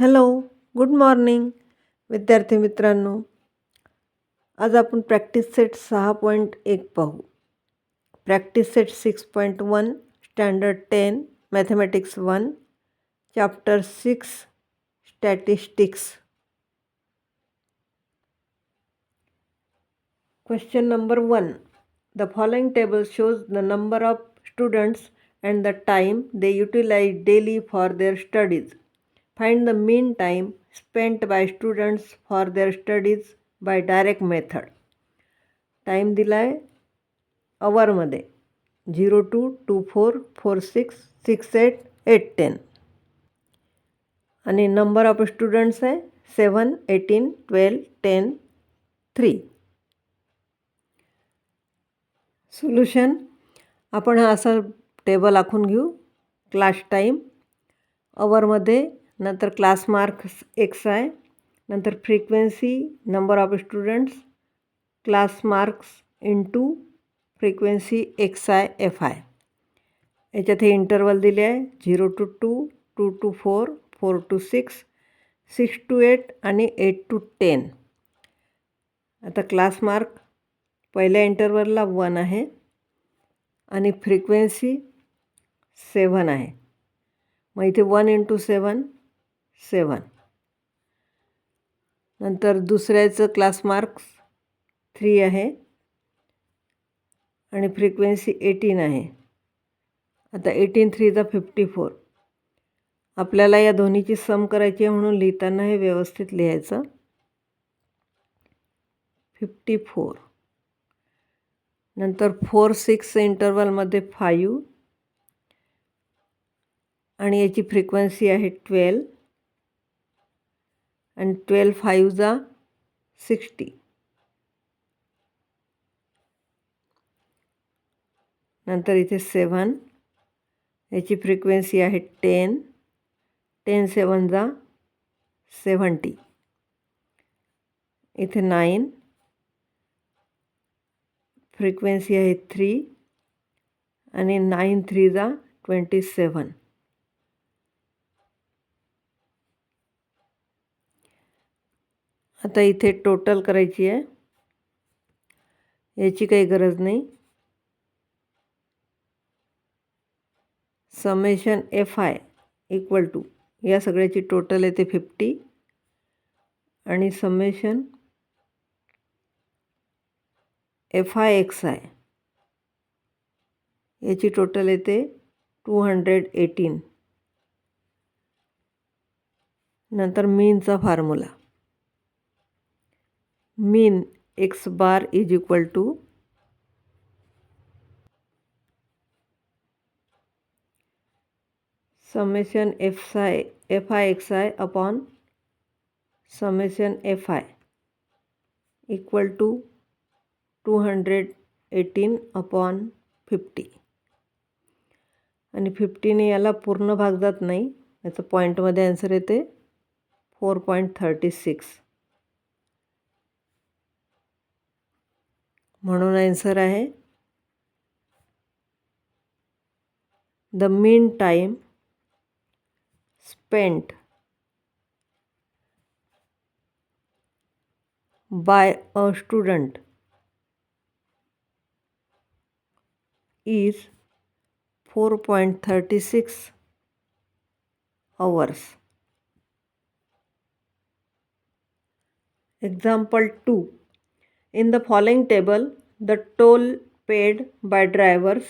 Hello, good morning विद्यार्थी मित्रांनो. आज आपण प्रॅक्टिस सेट 6.1 पाहू. Practice set 6.1 standard 10 mathematics 1 chapter 6 statistics. Question number 1. The following table shows the number of students and the time they utilize daily for their studies. Find the mean time spent by students for their studies by direct method. Time दिला आहे अवरमध्ये 02, 24, 46, 68, 810 आणि number of students आहे 7, 18, 12, 10, 3. Solution आपण हा असा table आखून घेऊ. Class time अवरमध्ये, नंतर क्लास मार्क्स एक्स आहे, नंतर frequency number of students class marks into frequency X I F I. याच्यात हे इंटरवल दिले आहे 0 to 2, 2 to 4, 4 to 6, 6 to 8 आणि 8 to 10. आता क्लास मार्क पहिल्या इंटरवलला 1 आहे आणि फ्रिक्वेन्सी 7 आहे. मग इथे 1 into 7, 7. नंतर दुसऱ्याचं क्लास मार्क्स 3 आहे आणि फ्रिक्वेन्सी 18 आहे. आता 18 3 जा 54. आपल्याला या दोन्हीची सम करायची आहे म्हणून लिहिताना हे व्यवस्थित लिहायचं. 54. नंतर 4, 6 इंटरवलमध्ये 5 आणि याची फ्रिक्वेन्सी आहे 12 आणि 12 5 जा 60. नंतर इथे 7, याची फ्रिक्वेन्सी आहे 10, 10 7 जा 70. इथे 9, फ्रिक्वेन्सी आहे 3 आणि 9 3 जा 27. आता इथे टोटल करायची आहे, याची काही गरज नाही. Summation F I equal to या सगळ्याची टोटल येते 50 आणि summation F I X I याची टोटल येते 218. नंतर मीनचा formula mean X bar is equal to summation F I X I upon summation F I equal to 218 upon 50. आणि 50ने याला पूर्ण भाग जात नाही, याचं पॉईंटमध्ये आन्सर येते 4.36. म्हणून आन्सर आहे the mean time spent by a student is 4.36 hours. Example 2. In the following table, the toll paid by drivers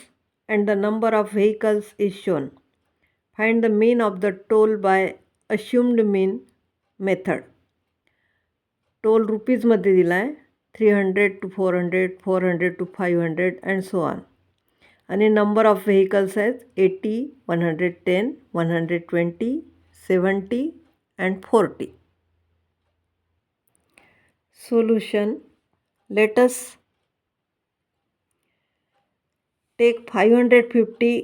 and the number of vehicles is shown. Find the mean of the toll by assumed mean method. Toll रुपीजमध्ये दिला आहे 300 to 400, 400 to 500 and so on. आणि number of vehicles आहेत 80, 110, 120, 70 and 40. Solution let us take 550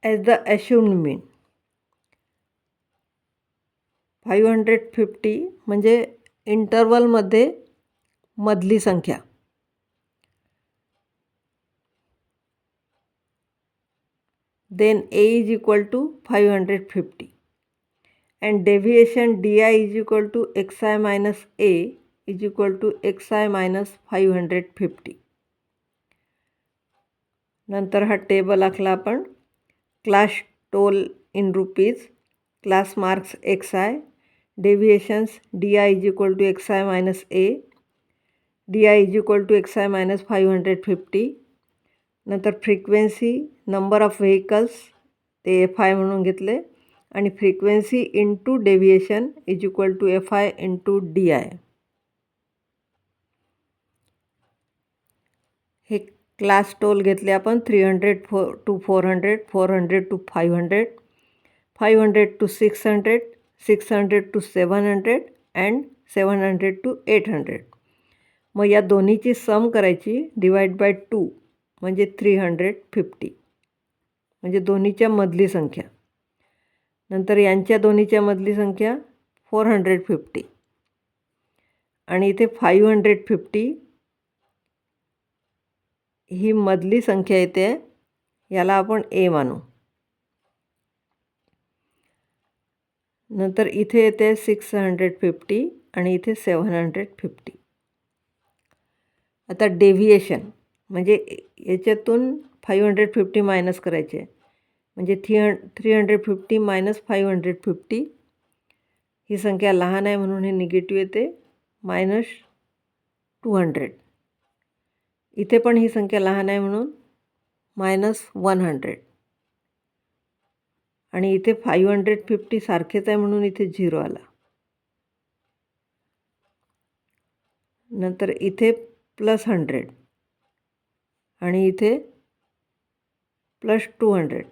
as the assumed mean. 550 म्हणजे इंटरवलमध्ये मधली संख्या. Then A is equal to 550 and deviation di is equal to xi minus a is equal to xi minus 550. नंतर हा table आखला आपण. Class toll in rupees, class marks xi, deviations di is equal to xi minus a, di is equal to xi minus 550. नंतर frequency, number of vehicles ते fi म्हणून घेतले आणि frequency into deviation is equal to fi into di. हे class toll घेतले आपण 300 to 400, 400 to 500, 500 to 600, 600 to 700 and 700 to 800. मग या दोन्हीची सम करायची, डिवाइड बाय 2 म्हणजे 350, म्हणजे दोन्हीच्या मधली संख्या. नंतर यांच्या दोन्हीच्या मधली संख्या 450 आणि इथे 550 ही मधली संख्या येते, याला आपण a मानू. नंतर इथे येते 650 आणि इथे 750. आता डेव्हिएशन म्हणजे याच्यातून 550 मायनस करायचे, म्हणजे 350 मायनस 550 ही संख्या लहान आहे म्हणून हे निगेटिव्ह येते, -200. इथे पण ही संख्या लहान आहे म्हणून -100 आणि इथे 550 सारखेच आहे म्हणून इथे 0 आला. नंतर इथे +100 आणि इथे +200.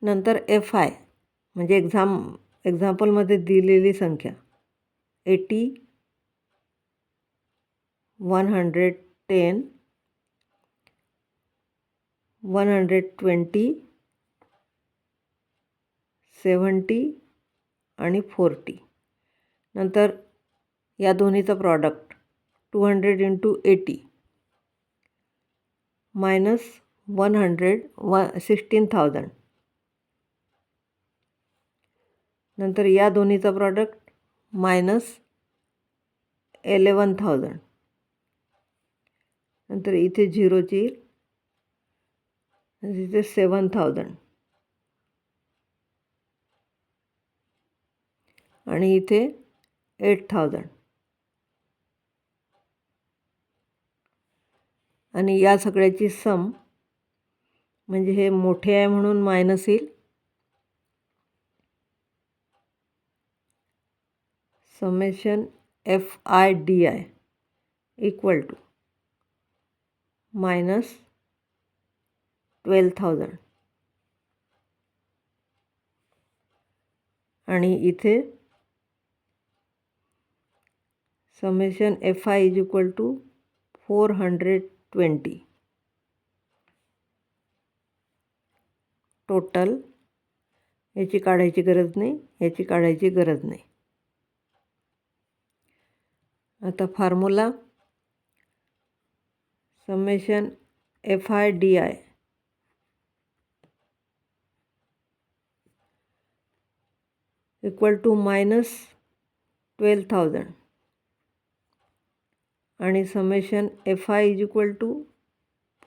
नंतर fi म्हणजे एक्झाम्पलमध्ये दिलेली संख्या 80, 110, 120, 70 आणि 40. नंतर या दोन्हीचं प्रॉडक्ट 200 इंटू 80 -16,000. नंतर या दोन्हीचं प्रॉडक्ट -11,000. नंतर इथे 0ची इथे 7,000 आणि इथे 8,000 आणि या सगळ्याची सम म्हणजे हे मोठे आहे म्हणून मायनस येईल. Summation fi di equal to -12,000 आणि इथे summation fi is equal to 420. Total याची काढायची गरज नाही, याची काढायची गरज नाही. आता formula summation fi di equal to -12,000 आणि summation fi is equal to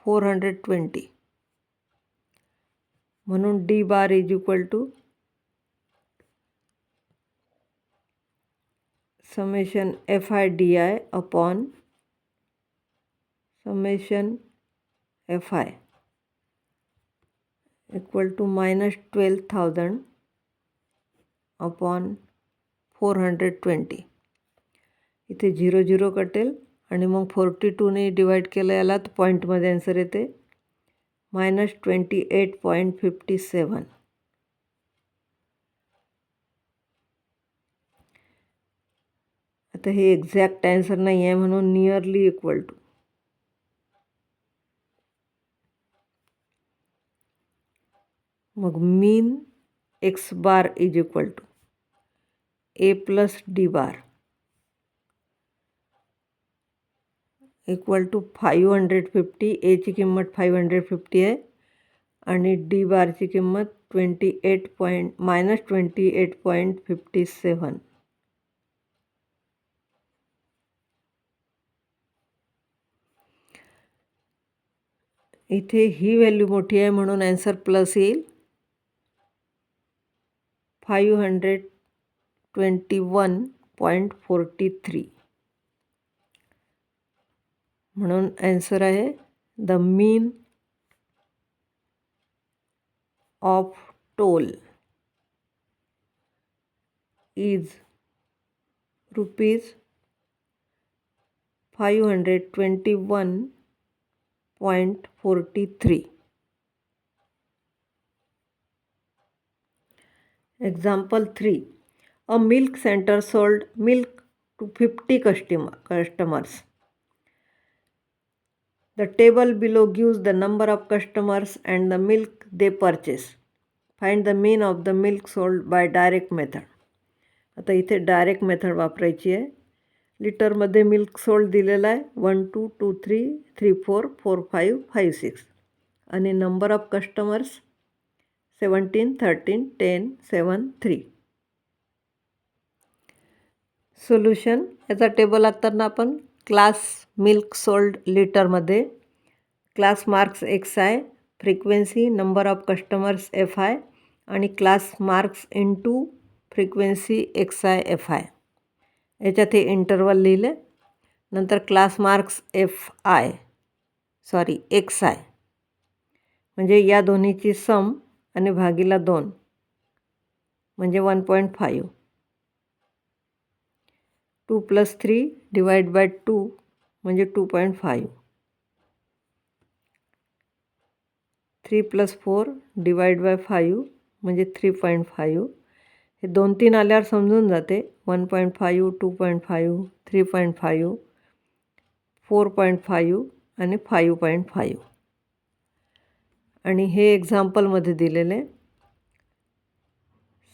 420 म्हणून d bar is equal to summation fi di upon summation fi equal to -12,000 upon 420. इथे 0 0 कटेल आणि मग 42ने डिवाइड केलं याला तर पॉईंटमध्ये आन्सर येते -28.57. आता हे एक्झॅक्ट आन्सर नाही आहे म्हणून नियरली इक्वल टू. मग mean x bar is equal to a plus d bar equal to 550. एची किंमत 550 आहे आणि डी बारची किंमत -28.57. इथे ही व्हॅल्यू मोठी आहे म्हणून ॲन्सर प्लस येईल. 521.43 म्हणून ॲन्सर आहे the mean of toll is ₹521.43. Example 3. A milk center sold milk to 50 customers. The table below gives the number of customers and the milk they purchase. Find the mean of the milk sold by direct method. आता इथे direct method वापरायची आहे. लिटरमध्ये milk sold दिलेला आहे 1 2 2 3 3 4 4 5 5 6 आणि number of customers 17 13 10 7 3. Solution याचा table लागताना आपण क्लास मिल्क सोल्ड लिटरमध्ये, class marks XI, frequency number of customers FI आणि class marks into frequency XI FI याच्यात हे इंटरवल लिहिले. नंतर क्लास मार्क्स XI म्हणजे या दोन्हीची सम आणि भागीला 2 म्हणजे 1.5. 2 + 3 डिवाइड बाय 2 म्हणजे 2.5. 3 + 4 डिवाइड बाय 5 म्हणजे 3.5. हे 2 3 आल्यावर समजून जाते. 1.5 2.5 3.5 4.5 आणि 5.5. आणि हे एक्झाम्पलमध्ये दिलेले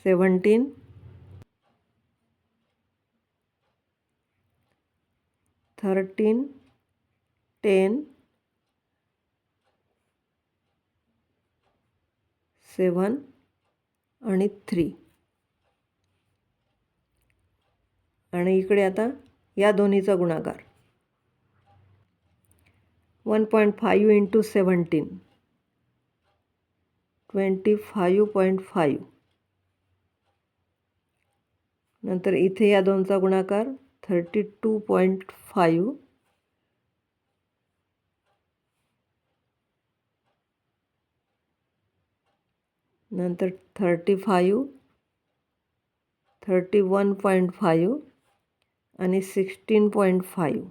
17 13 10 7 आणि 3. आणि इकडे आता या दोन्हीचा गुणाकार 1.5 इंटू 17 25.5. नंतर इथे या दोनचा गुणाकार 32.5. नंतर 35 31.5 आणि 16.5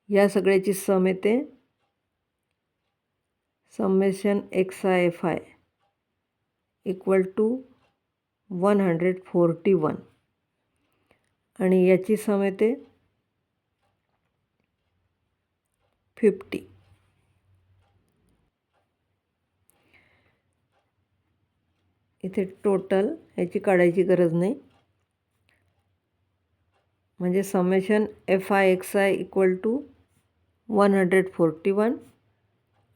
या सगळ्याची सम येते summation XI FI equal to 141 आणि याची सम येते 50. इथे टोटल याची काढायची गरज नाही. म्हणजे summation FI XI equal to 141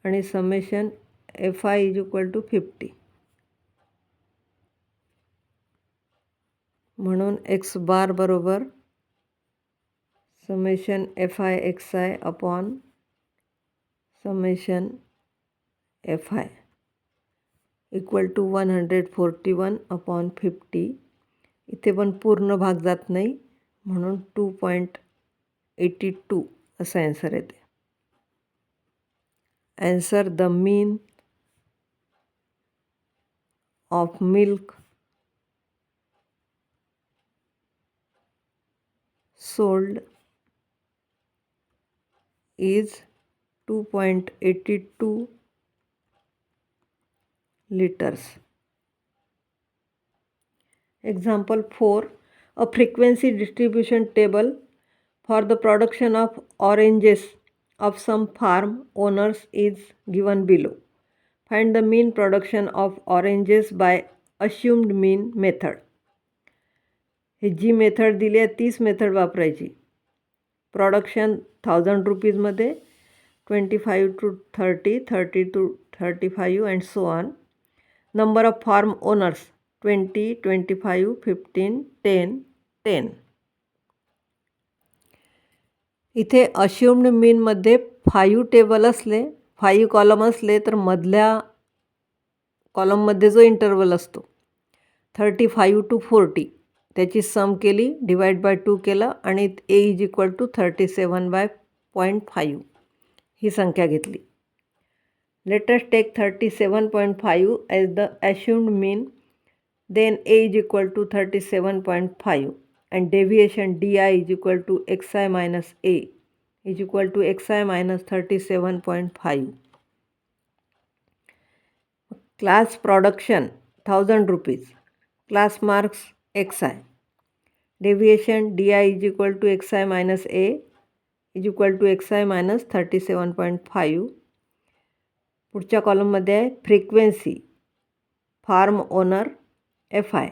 आणि summation FI is equal to 50. म्हणून X बार बरोबर summation FI XI upon summation FI equal to 141 upon 50. इथे पण पूर्ण भाग जात नाही म्हणून 2.82 असं ॲन्सर येते. Answer the mean of milk sold is 2.82 liters. Example 4. A frequency distribution table for the production of oranges of some farm owners is given below. Find the mean production of oranges by assumed mean method. ही जी method दिली आहे तीच method वापरायची. Production 1000 रुपीजमध्ये 25 to 30 30 to 35 and so on. Number of farm owners 20, 25, 15, 10, 10. इथे अश्युम्ड मीनमध्ये 5 table असले 5 column असले तर मधल्या कॉलममध्ये जो इंटरवल असतो 35 to 40 त्याची सम केली, डिवाइड बाय 2 केलं आणि A इज इक्वल टू 37/0.5 ही संख्या घेतली. Let us take 37.5 as the assumed mean. Then A is equal to 37.5 and deviation DI is equal to XI minus A is equal to XI minus 37.5. Class production 1000 rupees. Class marks XI. Deviation DI is equal to XI minus A is equal to XI minus 37.5. पुढच्या कॉलममध्ये आहे frequency form owner FI,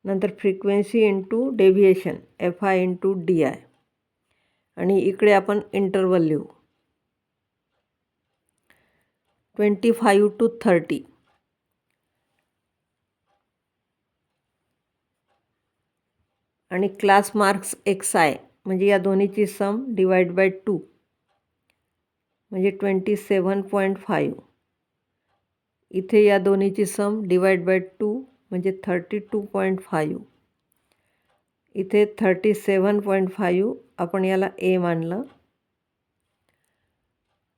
नंतर frequency into deviation FI into DI आणि इकडे आपण interval लिहू 25 to 30. आणि class marks XI म्हणजे या दोन्हीची सम डिवाइड बाय 2 म्हणजे 27.5. इथे या दोन्हीची सम डिवाइड बाय 2 म्हणजे 32.5. इथे 37.5 आपण याला A मानलं,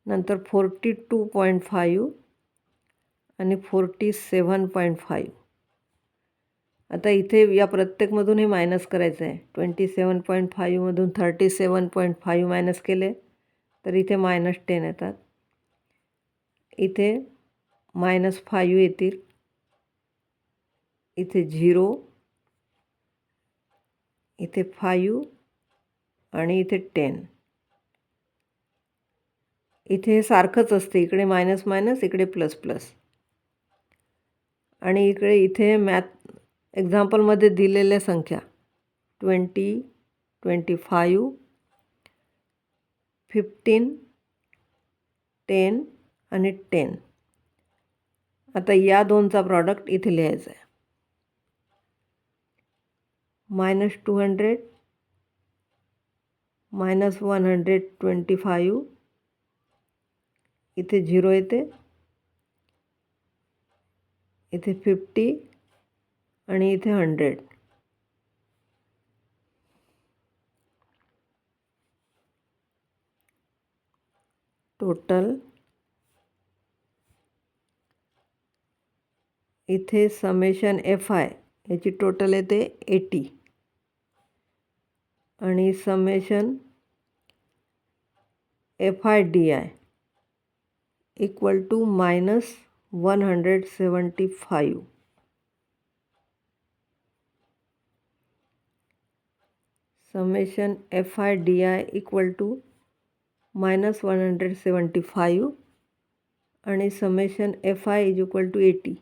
नंतर 42.5 आणि 47.5. आता इथे या प्रत्येकमधून हे मायनस करायचं आहे. 27.5मधून 37.5 मायनस केले तर इथे -10 येतात. इथे -5 येतील. इथे 0, इथे 5 आणि इथे 10. इथे हे सारखंच असते, इकडे मायनस मायनस, इकडे प्लस प्लस. आणि इथे मॅथ एक्झाम्पलमध्ये दिलेल्या संख्या 20, 25, 15, 10 आणि 10. आता या दोनचा प्रॉडक्ट इथे लिहायचा आहे. -200 -125 इथे 0 येते, इथे 50 आणि इथे 100. टोटल इथे समेशन FI याची टोटल येते 80 आणि summation FI DI equal to -175. Summation FI DI equal to -175 आणि summation FI is equal to 80.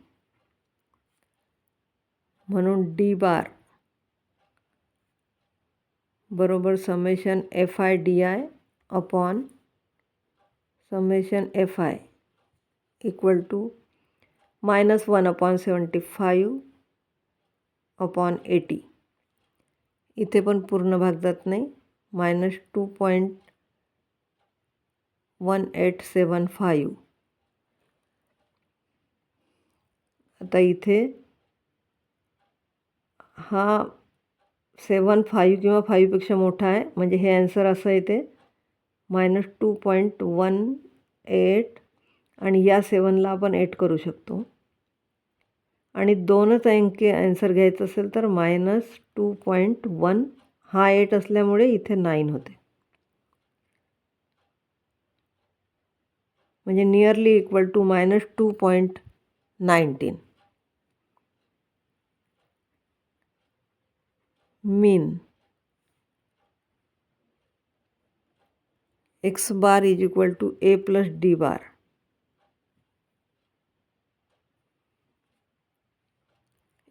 म्हणून D बार बरोबर summation FI DI upon summation FI equal to -1/75 upon 80. इथे पण पूर्ण भाग जात नाही, -2.1875. आता इथे हा 7.5 किंवा 5पेक्षा मोठा आहे, म्हणजे हे ॲन्सर असं येते -2.18 आणि या 7ला आपण 8 करू शकतो. आणि 2च अंकी ॲन्सर घ्यायचं असेल तर -2.1. हा 8 असल्यामुळे इथे 9 होते, म्हणजे nearly equal to -2.19. Mean X bar is equal to A plus D bar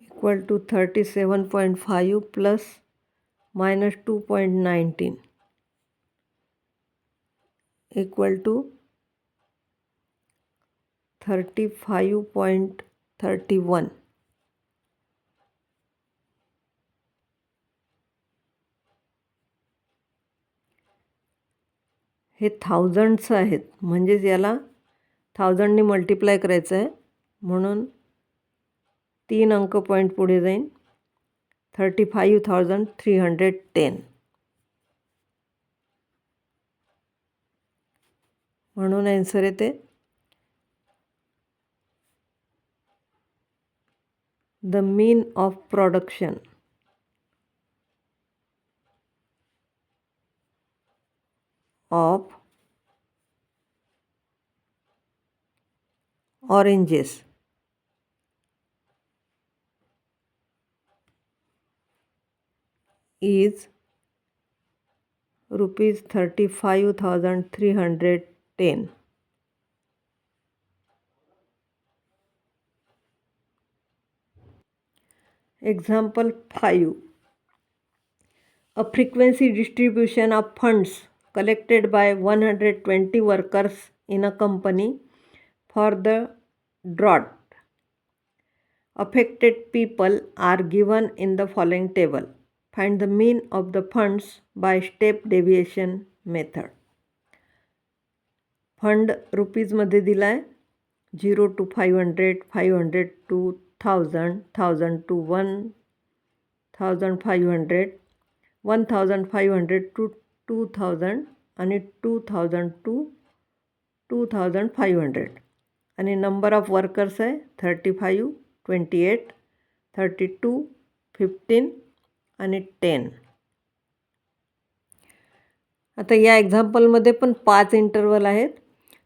equal to 37.5 plus -2.19 equal to 35.31. हे थाउजंड्स आहेत, म्हणजेच याला 1000ने मल्टिप्लाय करायचं आहे, म्हणून 3 अंक पॉईंट पुढे जाईन. 35,310 म्हणून आन्सर येते the mean of production of oranges is rupees 35,310. Example 5. A frequency distribution of funds collected by 120 workers in a company for the drought affected people are given in the following table. Find the mean of the funds by step deviation method. Fund रुपीजमध्ये दिला आहे. 0 to 500, 500 to 1000, 1000 to 1500, 1500 to 2000 आणि 2000 to 2500. आणि number of workers आहे 35, 28, 32, 15 आणि 10. आता या एक्झाम्पलमध्ये पण 5 इंटरवल आहेत.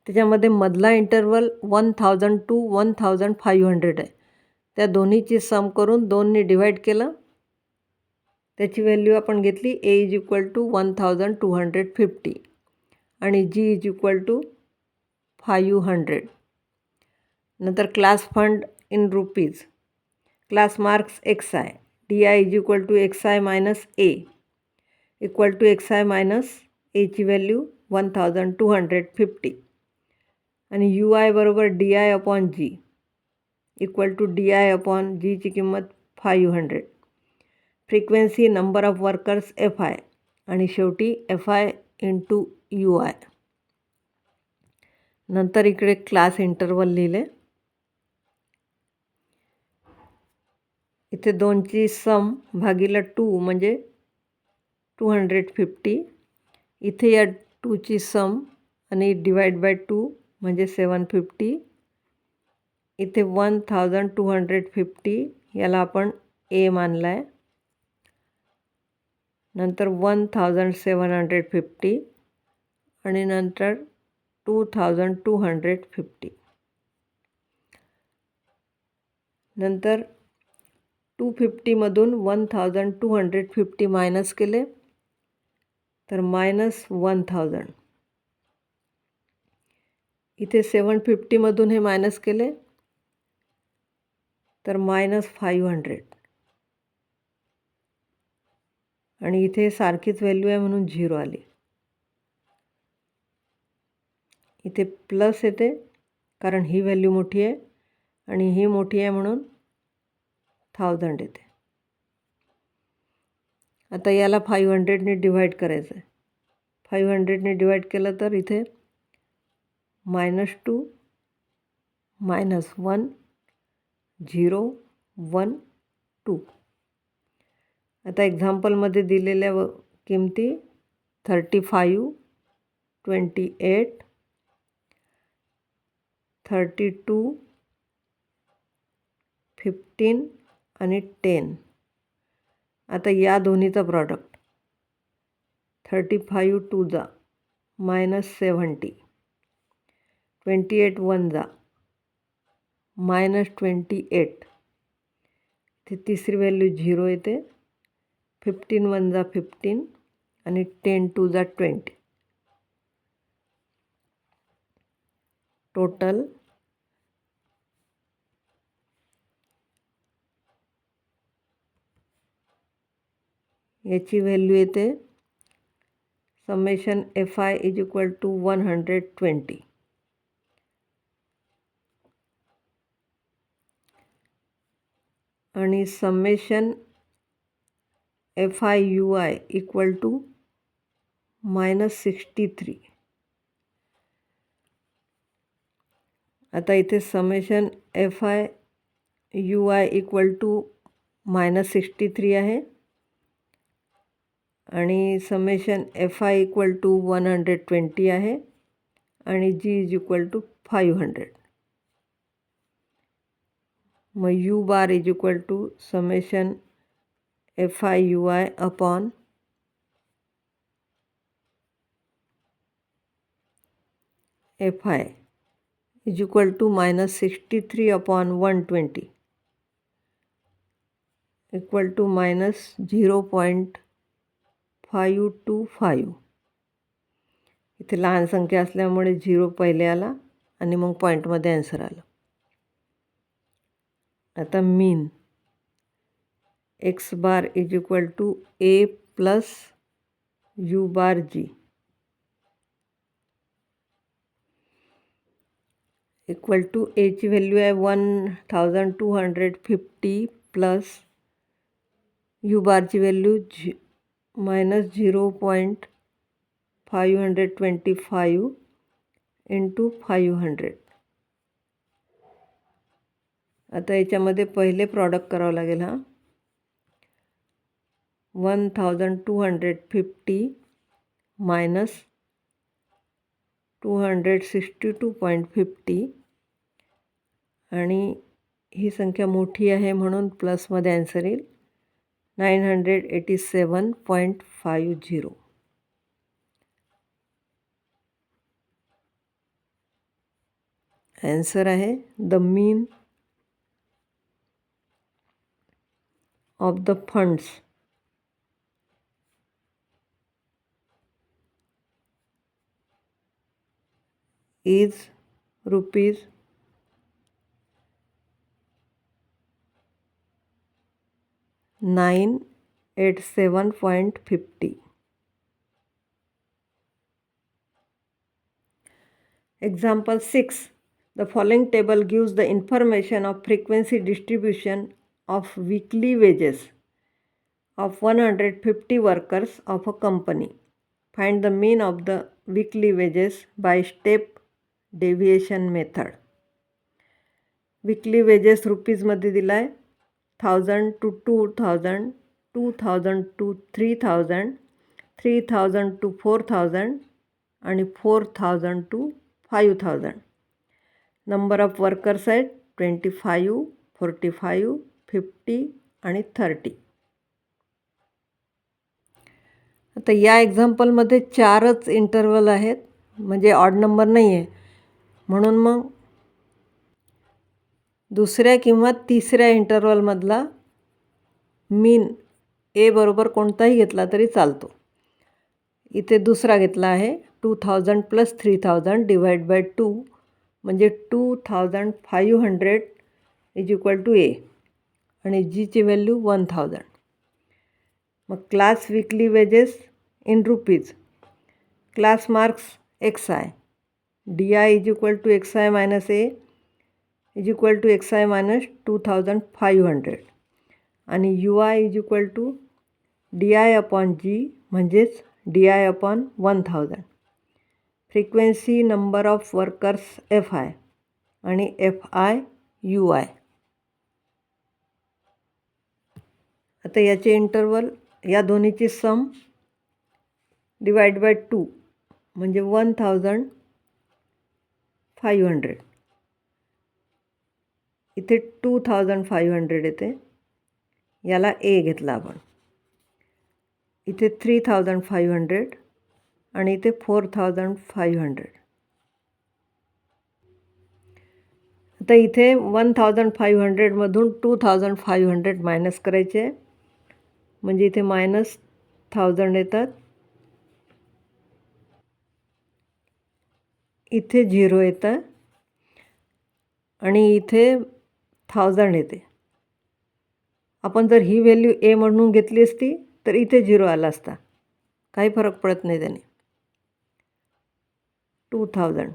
त्याच्यामध्ये मधला इंटरवल 1000 to 1500 आहे. त्या दोन्हीची सम करून 2ने डिवाईड केलं. त्याची व्हॅल्यू आपण घेतली A इज इक्वल टू 1250 आणि G इज इक्वल टू 500. नंतर class fund in rupees, class marks XI, DI is equal to XI minus A equal to XI minus Aची व्हॅल्यू 1250 आणि UI बरोबर DI upon G equal to DI upon Gची किंमत 500. Frequency number of workers FI आणि शेवटी FI into UI. नंतर इकडे class interval लिहिले. इथे 2ची सम भागिले 2 म्हणजे 250. इथे या 2ची सम आणि डिवाइड बाय 2 म्हणजे 750. इथे 1250 याला आपण A मानला आहे. नंतर 1750 आणि नंतर 2250. नंतर 250मधून 1250 मायनस केले तर मायनस 1000. इथे 750मधून हे मायनस केले तर मायनस 500 आणि इथे सारखीच व्हॅल्यू आहे म्हणून 0 आली. इथे प्लस येते कारण ही व्हॅल्यू मोठी आहे आणि ही मोठी आहे म्हणून 1000 येते. आता याला 500ने डिवाईड करायचं आहे. 500ने डिवाईड केलं तर इथे -2 -1 0 1 2. आता एक्झाम्पलमध्ये दिलेल्या किमती 35, 28, 32, 15 आणि 10. आता या दोन्हीचा प्रॉडक्ट 35 2 जा -70, 28 1 जा -28. ते तिसरी व्हॅल्यू 0 येते. 15 1 जा 15 आणि 10 2 जा 20. टोटल याची व्हॅल्यू येते summation FI is equal to 120. आणि समेशन FI/UI इक्वल टू -63. आता इथे समेशन FI/UI इक्वल टू -63 आहे आणि समेशन FI इक्वल टू 120 आहे आणि G इज इक्वल टू 500. मग U bar is equal to summation FI/UI upon FI is equal to -63 upon 120 equal to -0.525. इथे लहान संख्या असल्यामुळे 0 पहिले आला आणि मग पॉईंटमध्ये आन्सर आलं. आता mean X bar is equal to A plus U bar G equal to Aची व्हॅल्यू आहे 1250 प्लस U बारची व्हॅल्यू -0.525 इंटू 500. आता याच्यामध्ये पहिले प्रॉडक्ट करावं लागेल. 1250 मायनस 262.50 आणि ही संख्या मोठी आहे म्हणून प्लसमध्ये आन्सर येईल 987.50. आन्सर आहे the mean of the funds is rupees 987.50. Example 6. The following table gives the information of frequency distribution of weekly wages of 150 workers of a company. Find the mean of the weekly wages by step deviation method. Weekly wages रुपीजमध्ये दिला आहे 1000 to 2000, 2000 to 3000, 3000 to 4000 आणि 4000 to 5000. Number of workers आहेत 25, 45, 50 आणि 30. आता या एक्झाम्पलमध्ये 4च interval आहेत म्हणजे odd number नाही आहे म्हणून मग दुसऱ्या किंवा तिसऱ्या इंटरवलमधला मीन ए बरोबर कोणताही घेतला तरी चालतो. इथे दुसरा घेतला आहे 2000 प्लस 3000 डिवाइड बाय 2 म्हणजे 2500 इज इक्वल टू ए आणि जीची व्हॅल्यू 1000. मग class weekly wages in rupees. Class marks XI DI is equal to XI minus A is equal to XI minus 2500 आणि UI is equal to DI upon G म्हणजेच DI upon 1000. Frequency number of workers FI आणि FI/UI. आता याचे interval या दोन्हीची सम divide by 2 म्हणजे 1500. इथे 2500 येते याला ए घेतला आपण. इथे 3500 आणि इथे 4500. आता इथे 1500मधून 2500 मायनस करायचे म्हणजे इथे -1000 येतात. इथे 0 येतं आणि इथे 1000 येते. आपण जर ही व्हॅल्यू ए म्हणून घेतली असती तर इथे 0 आला असता. काही फरक पडत नाही त्याने. 2000.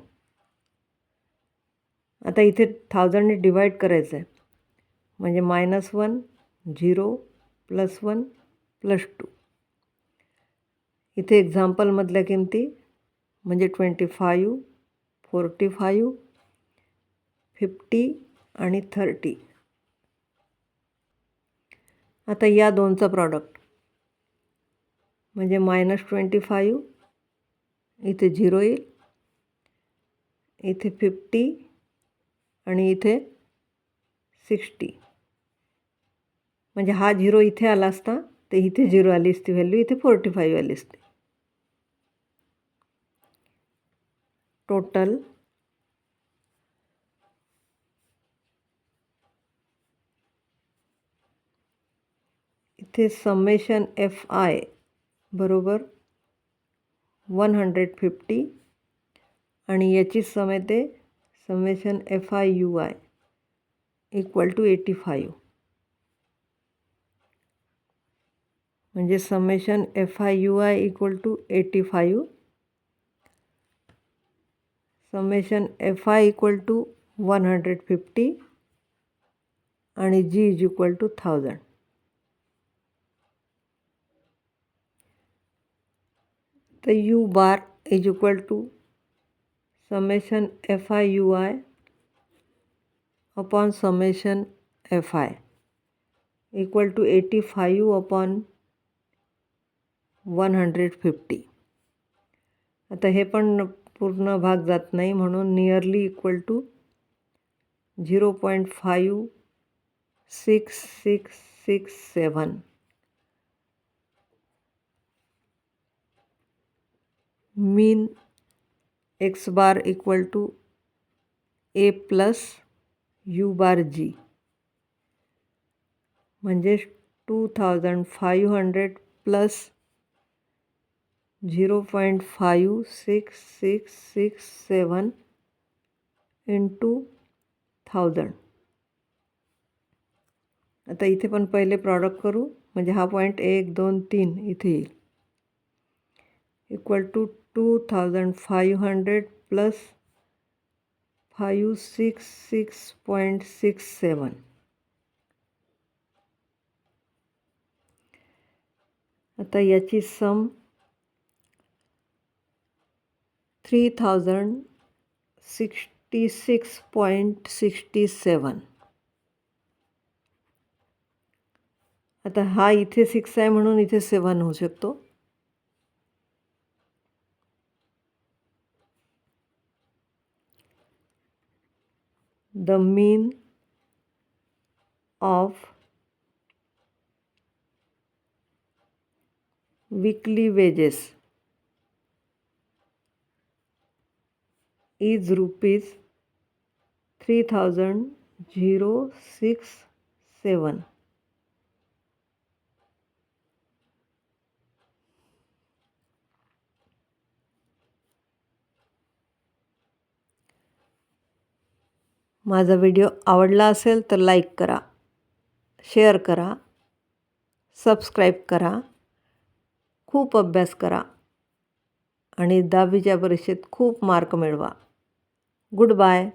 आता इथे 1000ने डिवाइड करायचं आहे म्हणजे -1 0 +1 +2. इथे एक्झाम्पलमधल्या किमती म्हणजे 25, 45, 50 आणि 30. आता या दोनचं प्रॉडक्ट म्हणजे -25 इथे 0 येईल, इथे 50 आणि इथे 60. म्हणजे हा 0 इथे आला असता तर इथे 0 आली असती व्हॅल्यू, इथे 45 आली असती. टोटल इथे समेशन FI बरोबर 150 आणि याची सम येते समेशन FIUI = 85. म्हणजे समेशन FIUI = 85, समेशन FI = 150 आणि G = 1000. तर U bar = summation FIUI upon summation FI = 85 upon 150. आता हे पण पूर्ण भाग जात नाही म्हणून nearly = 0.5667. Mean X bar = A + U bar G म्हणजे 2500 + 0.5667 × 1000. आता इथे पण पहिले प्रॉडक्ट करू म्हणजे हा पॉईंट 1, 2, 3 इथे येईल. = 2500 + 566.67. आता याची सम 3066.67. आता हा इथे 6 आहे म्हणून इथे 7 होऊ शकतो. The mean of weekly wages is ₹3067. माझा व्हिडिओ आवडला असेल तर लाईक करा, शेअर करा, सबस्क्राईब करा, खूप अभ्यास करा आणि 10वीच्या परीक्षेत खूप मार्क मिळवा. Good bye.